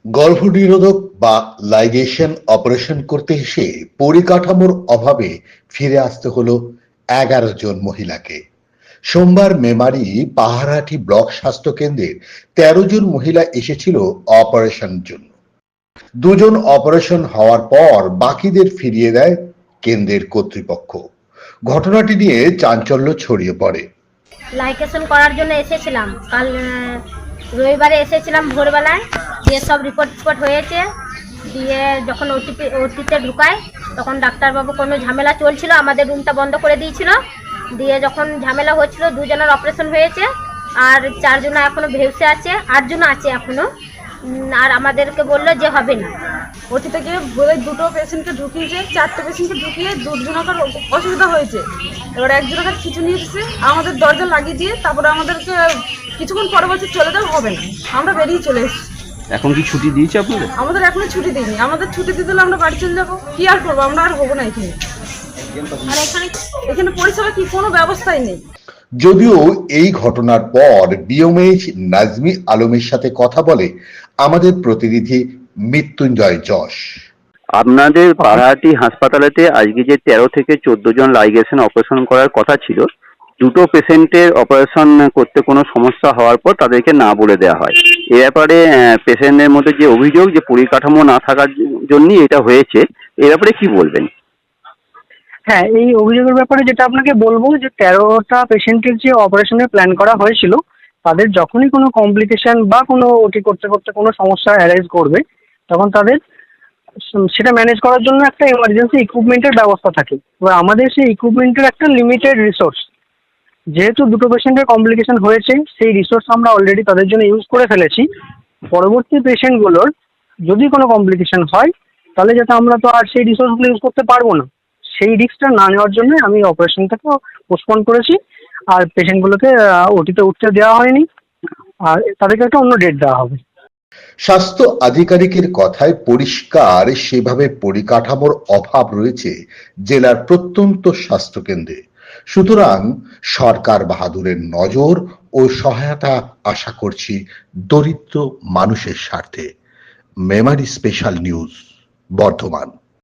গর্ভনিরোধক বা ligation operation করতে এসে পরিকাঠামোর অভাবে ফিরে আসতে হলো 11 জন মহিলাকে। সোমবার মেমারি পাহাড়হাটি ব্লক স্বাস্থ্য কেন্দ্রের 13 জন মহিলা এসেছিল অপারেশনের জন্য। দুজন অপারেশন হওয়ার পর বাকিদের ফিরিয়ে দেয় কেন্দ্রের কর্তৃপক্ষ। ঘটনাটি নিয়ে চাঞ্চল্য ছড়িয়ে পড়ে। লাইকেশন করার জন্য এসেছিলাম কাল রবিবারে এসেছিলাম ভোরবেলায়, দিয়ে সব রিপোর্ট হয়েছে। দিয়ে যখন ওটিতে ঢুকায় তখন ডাক্তারবাবু কোনো ঝামেলা চলছিল, আমাদের রুমটা বন্ধ করে দিয়েছিল। দিয়ে যখন ঝামেলা হচ্ছিল, দুজনের অপারেশন হয়েছে আর 4 জন এখনো ভেসে আছে, 8 জন আছে এখনো। আর আমাদেরকে বললো যে হবে না। ওটি থেকে বলে দুটো পেশেন্টকে ঢুকিয়েছে, 4টে পেশেন্টকে ঢুকিয়ে দুজনকার অসুবিধা হয়েছে। এবার একজনকার খিচুনি এসেছে, আমাদের দরজা লাগিয়ে দিয়ে তারপরে আমাদেরকে কিছুক্ষণ পরে বলছে চলে যাও, হবে না। আমরা বেরিয়ে চলে এসেছি। এখন কি ছুটি দিয়েছে আপনাদের? আমাদের এখনো ছুটি দিইনি। আমাদের ছুটি দিয়ে দিলে আমরা বাড়ি চলে যাবো। কি আর করবো, আমরা আর হবো না এখানে। আর এখানে পরিষেবা কি কোনো ব্যবস্থাই নেই। যদিও এই ঘটনার পর বিএমএইচ নাজমি আলমের সাথে কথা বলে আমাদের প্রতিনিধি মৃত্যুঞ্জয় যশ। আপনাদের পাহাড়হাটি হাসপাতালেতে আজকে যে 13 থেকে 14 জন লাইগেশন অপারেশন করার কথা ছিল, দুটো পেশেন্টের অপারেশন করতে কোনো সমস্যা হওয়ার পর তাদেরকে না বলে দেওয়া হয়। এ ব্যাপারে পেশেন্টের মধ্যে যে অভিযোগ যে পরিকাঠামো না থাকার জন্যই এটা হয়েছে, এ ব্যাপারে কি বলবেন? হ্যাঁ, এই অভিযোগের ব্যাপারে যেটা আপনাকে বলবো যে 13টা পেশেন্টের যে অপারেশনের প্ল্যান করা হয়েছিল, তাদের যখনই কোনো কমপ্লিকেশন বা কোনো ওটি করতে করতে কোনো সমস্যা অ্যারাইজ করবে, তখন তাদের সেটা ম্যানেজ করার জন্য একটা এমার্জেন্সি ইকুইপমেন্টের ব্যবস্থা থাকে। এবার আমাদের সেই ইকুইপমেন্টের একটা লিমিটেড রিসোর্স, যেহেতু দুটো পেশেন্টের কমপ্লিকেশন হয়েছে, সেই রিসোর্স আমরা অলরেডি তাদের জন্য ইউজ করে ফেলেছি। পরবর্তী পেশেন্টগুলোর যদি কোনো কমপ্লিকেশন হয়, তাহলে যাতে আমরা তো আর সেই রিসোর্সগুলো ইউজ করতে পারবো না, সেই রিস্কটা না নেওয়ার জন্য আমি অপারেশনটাকে পোস্টপোন করেছি। আর পেশেন্টগুলোকে ওটিতে উঠতে দেওয়া হয়নি, আর তাদেরকে একটা অন্য ডেট দেওয়া হবে। স্বাস্থ্য আধিকারিকের কথায় পরিষ্কার সেভাবে পরিকাঠামোর অভাব রয়েছে জেলার প্রত্যন্ত স্বাস্থ্যকেন্দ্রে। সুতরাং সরকার বাহাদুরের নজর ও সহায়তা আশা করছি দরিদ্র মানুষের স্বার্থে। Memari special news, Bardhaman.